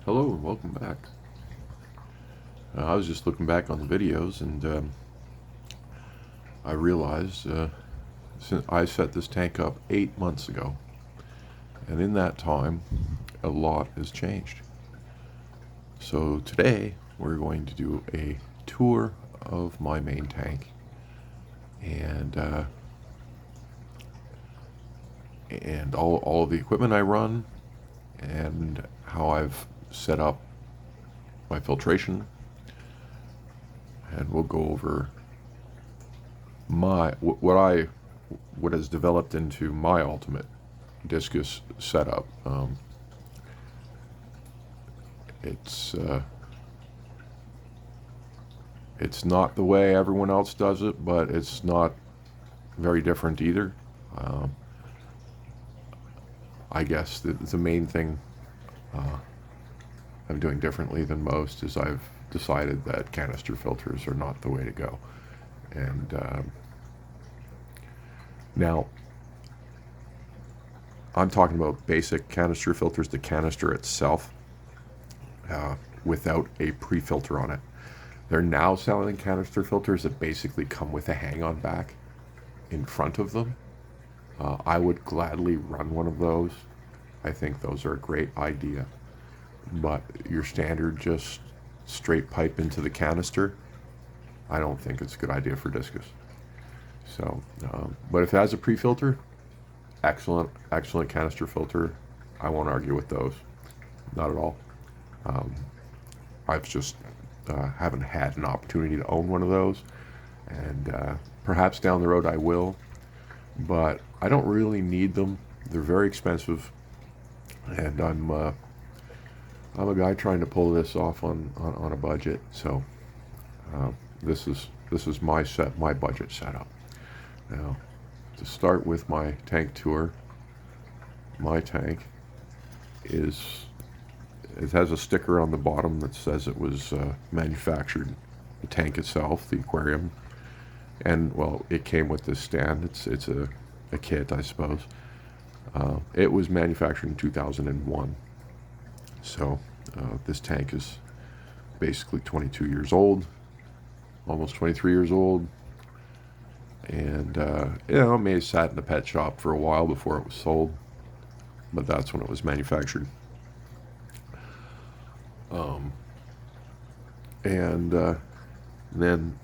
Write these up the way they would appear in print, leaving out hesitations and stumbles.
Hello and welcome back. I was just looking back on the videos and I realized since I set this tank up 8 months ago, and in that time a lot has changed. So today we're going to do a tour of my main tank and all of the equipment I run and how I've set up my filtration, and we'll go over what has developed into my ultimate discus setup. It's not the way everyone else does it, but it's not very different either. I guess the main thing I'm doing differently than most is I've decided that canister filters are not the way to go. And now I'm talking about basic canister filters, the canister itself, without a pre-filter on it. They're now selling canister filters that basically come with a hang-on back in front of them. I would gladly run one of those. I think those are a great idea. But your standard just straight pipe into the canister, I don't think it's a good idea for discus. So, but if it has a pre-filter, excellent canister filter. I won't argue with those, not at all. I've just haven't had an opportunity to own one of those, and perhaps down the road I will, but I don't really need them. They're very expensive, and I'm a guy trying to pull this off on a budget. So this is my budget setup. Now, to start with my tank tour, my tank it has a sticker on the bottom that says it was manufactured. The tank itself, the aquarium, and well, it came with this stand. It's a kit, I suppose. It was manufactured in 2001. So this tank is basically 22 years old, almost 23 years old. And it may have sat in a pet shop for a while before it was sold, but that's when it was manufactured. And then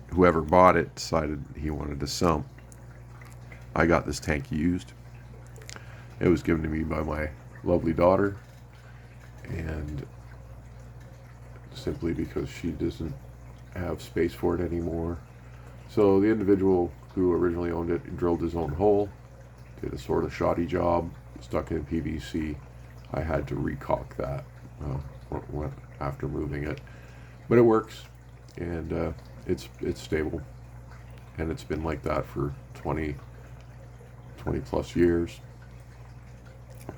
whoever bought it decided he wanted to sell. I got this tank used. It was given to me by my lovely daughter, and simply because she doesn't have space for it anymore. So the individual who originally owned it drilled his own hole, did a sort of shoddy job, stuck it in PVC. I had to recaulk that after moving it, but it works, and it's stable, and it's been like that for 20 plus years,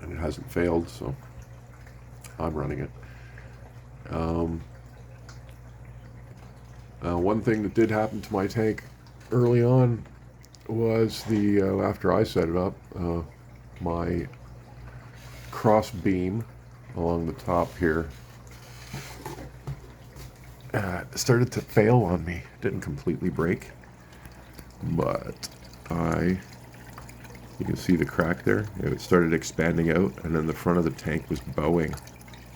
and it hasn't failed, so I'm running it. One thing that did happen to my tank early on was after I set it up, my cross beam along the top here started to fail on me. It didn't completely break, but you can see the crack there. It started expanding out, and then the front of the tank was bowing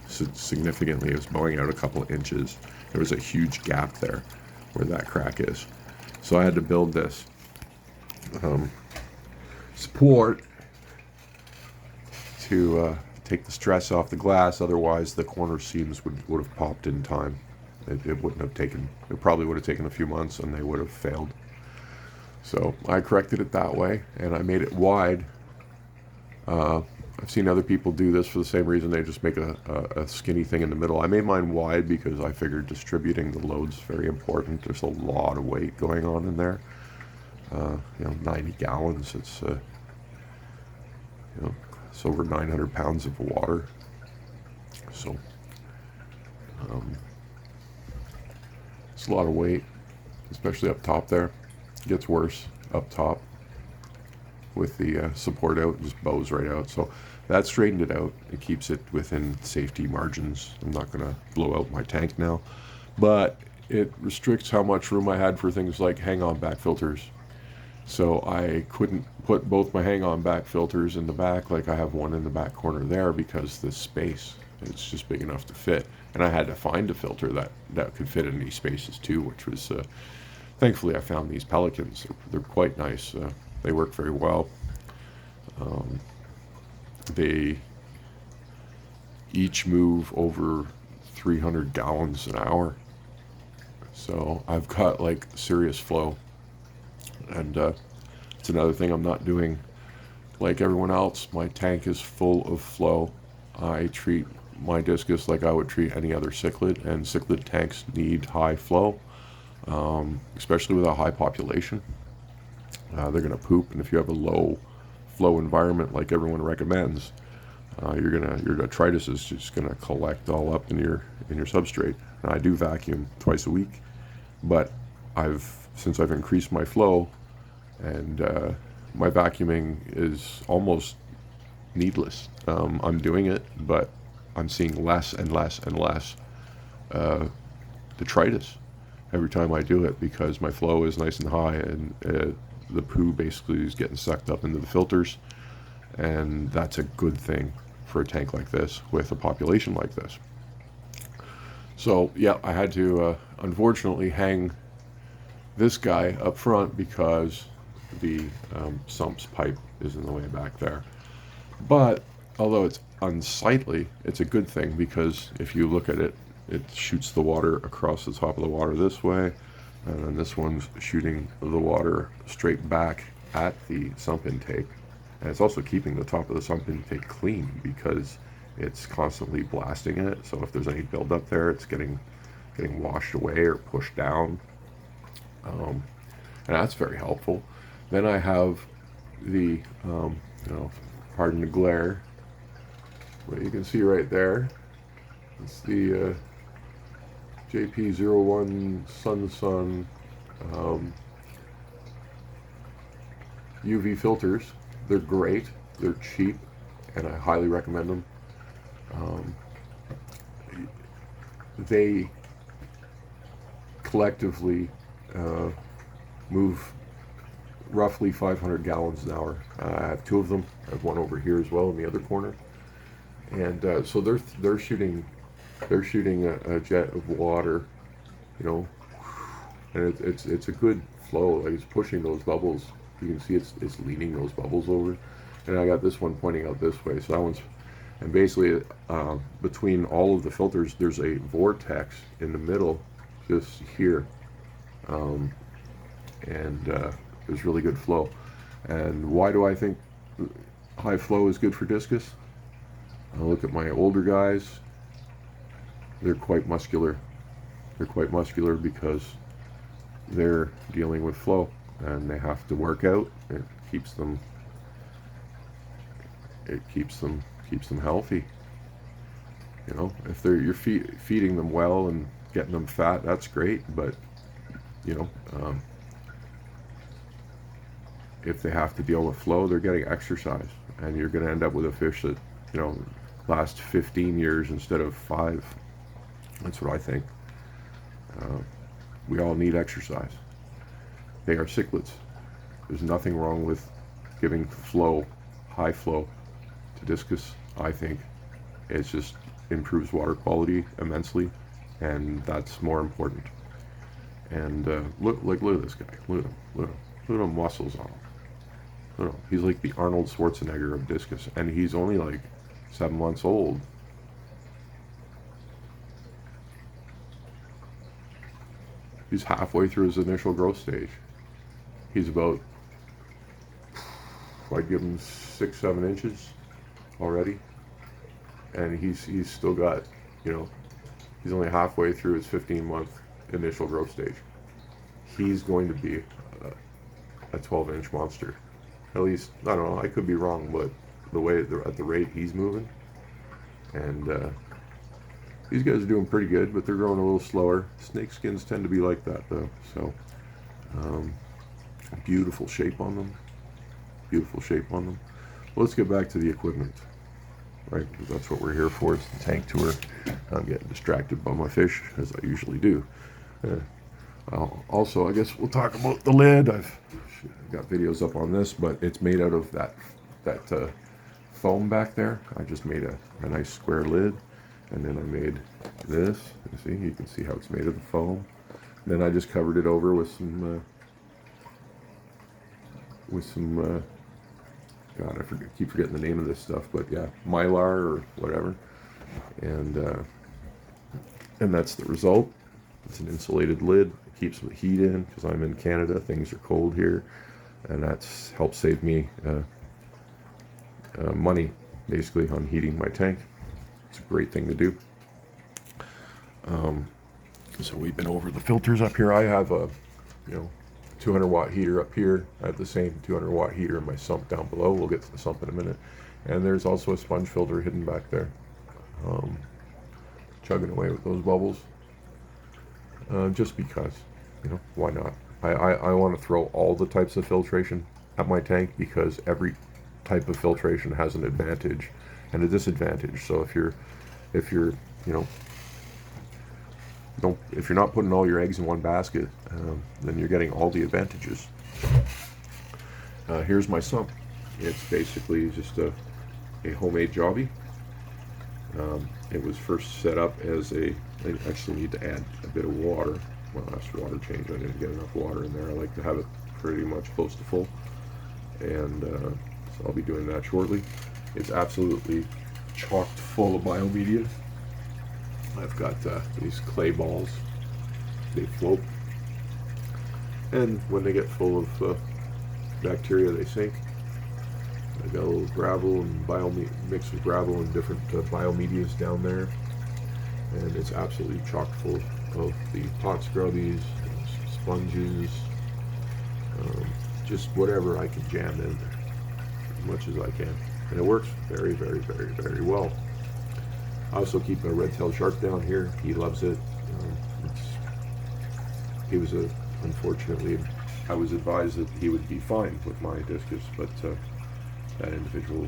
significantly. It was bowing out a couple of inches. There was a huge gap there where that crack is. So I had to build this support to take the stress off the glass. Otherwise, the corner seams would have popped in time. It wouldn't have taken. It probably would have taken a few months, and they would have failed. So I corrected it that way, and I made it wide. I've seen other people do this for the same reason. They just make a skinny thing in the middle. I made mine wide because I figured distributing the load's very important. There's a lot of weight going on in there. 90 gallons. It's it's over 900 pounds of water. So it's a lot of weight, especially up top there. It gets worse up top with the support out. It just bows right out. So that straightened it out. It keeps it within safety margins. I'm not going to blow out my tank now, but it restricts how much room I had for things like hang-on back filters. So I couldn't put both my hang-on back filters in the back, like I have one in the back corner there, because the space, it's just big enough to fit. And I had to find a filter that could fit in these spaces too, which was, thankfully I found these Pelicans. They're quite nice. They work very well. They each move over 300 gallons an hour. So I've got like serious flow. And it's another thing I'm not doing like everyone else. My tank is full of flow. I treat my discus like I would treat any other cichlid, and cichlid tanks need high flow, especially with a high population. They're going to poop, and if you have a low flow environment like everyone recommends, your detritus is just going to collect all up in your substrate. And I do vacuum twice a week, but since I've increased my flow, and my vacuuming is almost needless. I'm doing it, but I'm seeing less and less and less detritus every time I do it, because my flow is nice and high, and the poo basically is getting sucked up into the filters, and that's a good thing for a tank like this with a population like this. So yeah, I had to unfortunately hang this guy up front because the sumps pipe is in the way back there. But although it's unsightly, it's a good thing, because if you look at it, it shoots the water across the top of the water this way, and then this one's shooting the water straight back at the sump intake. And it's also keeping the top of the sump intake clean, because it's constantly blasting it. So if there's any buildup there, it's getting washed away or pushed down. And that's very helpful. Then I have the, pardon the glare, but you can see right there, it's the JP01 SUNSUN UV filters. They're great, they're cheap, and I highly recommend them. They collectively move roughly 500 gallons an hour. I have two of them. I have one over here as well in the other corner, and so they're shooting a jet of water, and it's a good flow. Like, it's pushing those bubbles. You can see it's leaning those bubbles over, and I got this one pointing out this way. So that one's, and basically between all of the filters, there's a vortex in the middle, just here, and there's really good flow. And why do I think high flow is good for discus? I look at my older guys. They're quite muscular. They're quite muscular because they're dealing with flow, and they have to work out. It keeps them healthy. If you're feeding them well and getting them fat, that's great. But if they have to deal with flow, they're getting exercise, and you're going to end up with a fish that lasts 15 years instead of 5. That's what I think. We all need exercise. They are cichlids. There's nothing wrong with giving flow, high flow, to discus. I think it just improves water quality immensely, and that's more important. And look at this guy. Look at the muscles on him. Look at him. He's like the Arnold Schwarzenegger of discus, and he's only like 7 months old. He's halfway through his initial growth stage. He's about, I'd give him 6-7 inches already, and he's still got, he's only halfway through his 15-month initial growth stage. He's going to be a 12-inch monster. At least, I don't know, I could be wrong, but at the rate he's moving, and these guys are doing pretty good, but they're growing a little slower. Snake skins tend to be like that, though. So, beautiful shape on them. Beautiful shape on them. Let's get back to the equipment. right? Because that's what we're here for, is the tank tour. I'm getting distracted by my fish, as I usually do. Also, I guess we'll talk about the lid. I've got videos up on this, but it's made out of that foam back there. I just made a nice square lid, and then I made this. You can see how it's made of the foam. And then I just covered it over with some God, I keep forgetting the name of this stuff, but yeah, Mylar or whatever, and that's the result. It's an insulated lid. It keeps the heat in, because I'm in Canada. Things are cold here, and that's helped save me money, basically, on heating my tank. It's a great thing to do. So we've been over the filters up here. I have a 200 watt heater up here. I have the same 200 watt heater in my sump down below. We'll get to the sump in a minute. And there's also a sponge filter hidden back there, chugging away with those bubbles. Just because, why not? I want to throw all the types of filtration at my tank, because every type of filtration has an advantage and a disadvantage. So if you're if you're not putting all your eggs in one basket, then you're getting all the advantages. Here's my sump. It's basically just a homemade jobby. It was first set up as I actually need to add a bit of water. My last water change, I didn't get enough water in there. I like to have it pretty much close to full, and so I'll be doing that shortly. It's absolutely chocked full of biomedia. I've got these clay balls. They float, and when they get full of bacteria, they sink. I got a little gravel and mixed with gravel and different biomedias down there, and it's absolutely chock full of the pot scrubbies, sponges, just whatever I can jam in there, as much as I can, and it works very, very, very, very well. I also keep a red-tailed shark down here. He loves it. Unfortunately, I was advised that he would be fine with my discus, but that individual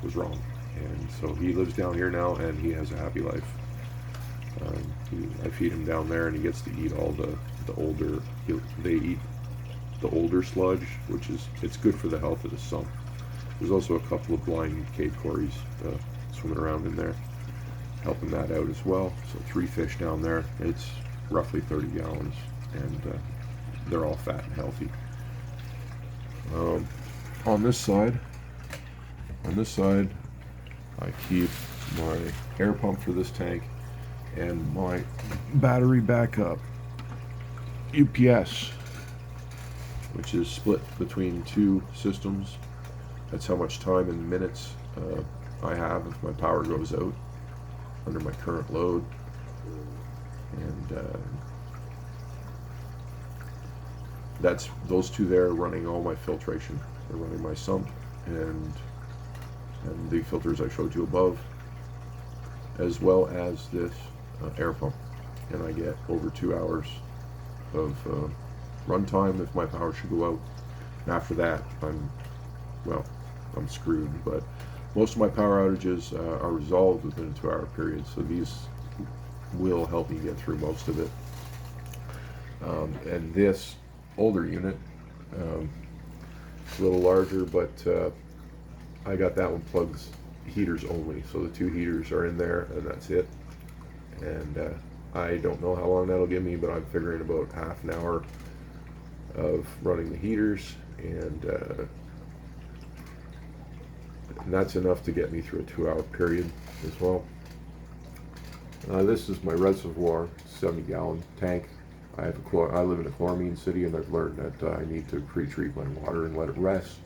was wrong, and so he lives down here now, and he has a happy life. I feed him down there, and he gets to eat all the older. They eat the older sludge, which it's good for the health of the sump. There's also a couple of blind cave cories swimming around in there, helping that out as well. So 3 fish down there. It's roughly 30 gallons, and they're all fat and healthy. On this side, I keep my air pump for this tank and my battery backup UPS, which is split between 2 systems. That's how much time in minutes I have if my power goes out under my current load. And that's those 2 there running all my filtration. They're running my sump and the filters I showed you above, as well as this air pump. And I get over 2 hours of run time if my power should go out. And after that, I'm screwed. But most of my power outages are resolved within a 2-hour period, so these will help me get through most of it. And this older unit, a little larger, but I got that one plugs heaters only, so the 2 heaters are in there, and that's it. And I don't know how long that'll give me, but I'm figuring about half an hour of running the heaters, and that's enough to get me through a 2-hour period as well. This is my reservoir, 70-gallon tank. I live in a chloramine city, and I've learned that I need to pre-treat my water and let it rest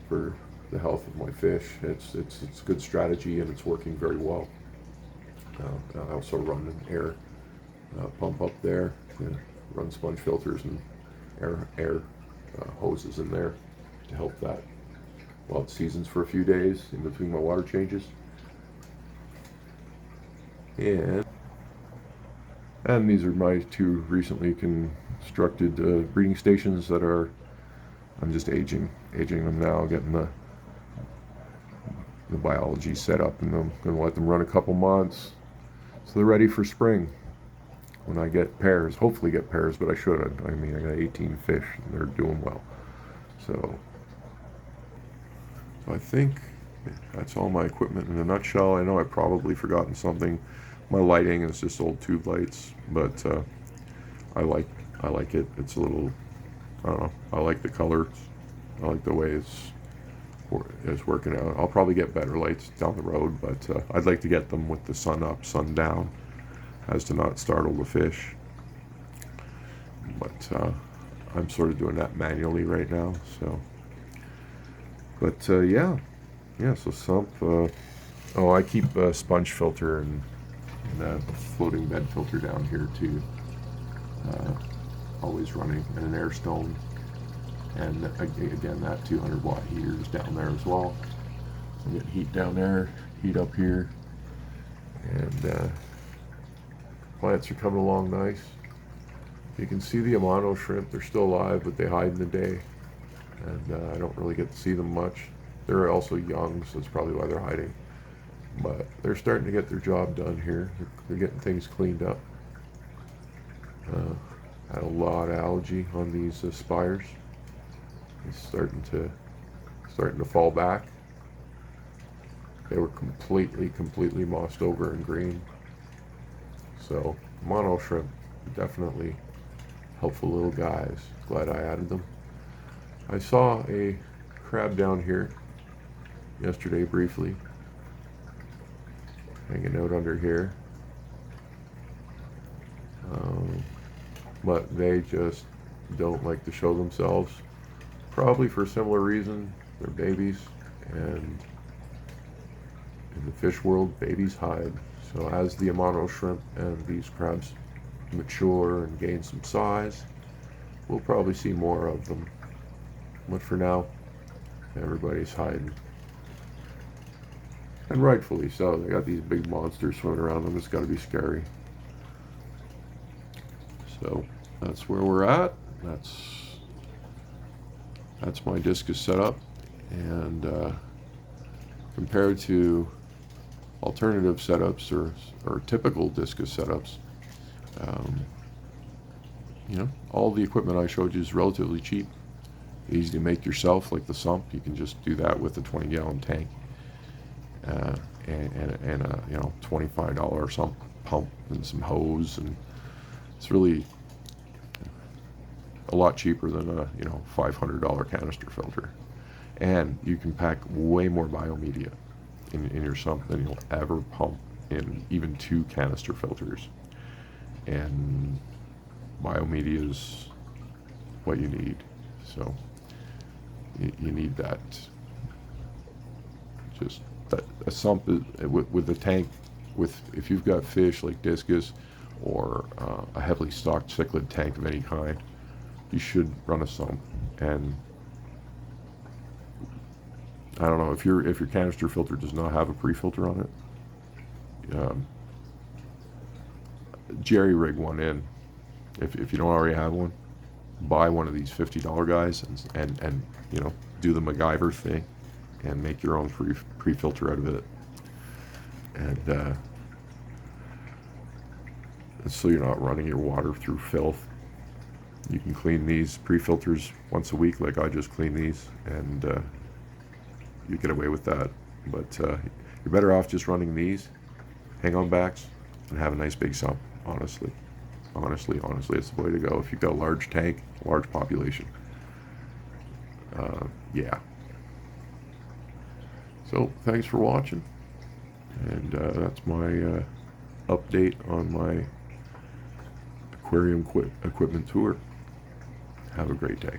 for the health of my fish. It's a good strategy, and it's working very well. I also run an air pump up there, run sponge filters and air hoses in there to help that while it seasons for a few days in between my water changes. And these are my 2 recently constructed breeding stations that I'm just aging them now, getting the biology set up, and I'm going to let them run a couple months so they're ready for spring when I get pairs. Hopefully get pairs, but I should. I mean, I got 18 fish and they're doing well. So I think that's all my equipment in a nutshell. I know I've probably forgotten something. My lighting is just old tube lights, but I like it. It's a little, I don't know, I like the colors. I like the way it's working out. I'll probably get better lights down the road, but I'd like to get them with the sun up, sun down, as to not startle the fish. But I'm sort of doing that manually right now. So, but yeah, so sump. Oh, I keep a sponge filter and a floating bed filter down here too. Always running, and an air stone, and again that 200 watt heater is down there as well. So I'm getting heat down there, heat up here, and plants are coming along nice. You can see the Amano shrimp. They're still alive, but they hide in the day, and I don't really get to see them much. They're also young, so that's probably why they're hiding. But they're starting to get their job done here. They're getting things cleaned up. Had a lot of algae on these spires. It's starting to fall back. They were completely mossed over and green. So mono shrimp, definitely helpful little guys. Glad I added them. I saw a crab down here yesterday briefly, hanging out under here. But they just don't like to show themselves, probably for a similar reason. They're babies, and in the fish world, babies hide. So as the Amano shrimp and these crabs mature and gain some size, we'll probably see more of them. But for now, everybody's hiding. And rightfully so. They got these big monsters swimming around them. It's got to be scary. So that's where we're at. That's my discus setup, and compared to alternative setups or typical discus setups, you know, all the equipment I showed you is relatively cheap, easy to make yourself, like the sump. You can just do that with a 20-gallon tank and a $25 sump pump and some hose, and it's really a lot cheaper than a $500 canister filter. And you can pack way more biomedia in your sump than you'll ever pump in even 2 canister filters. And biomedia is what you need. So you need that. Just that a sump with the tank, if you've got fish like discus or a heavily stocked cichlid tank of any kind, you should run a sump. And I don't know if your canister filter does not have a pre-filter on it, jerry rig one in. If you don't already have one, buy one of these $50 guys and do the MacGyver thing and make your own pre-filter out of it. And so you're not running your water through filth. You can clean these pre-filters once a week, like I just clean these, and you get away with that. But you're better off just running these hang-on backs and have a nice big sump. Honestly, it's the way to go if you've got a large tank, large population. Yeah. So thanks for watching, and that's my update on my aquarium equipment tour. Have a great day.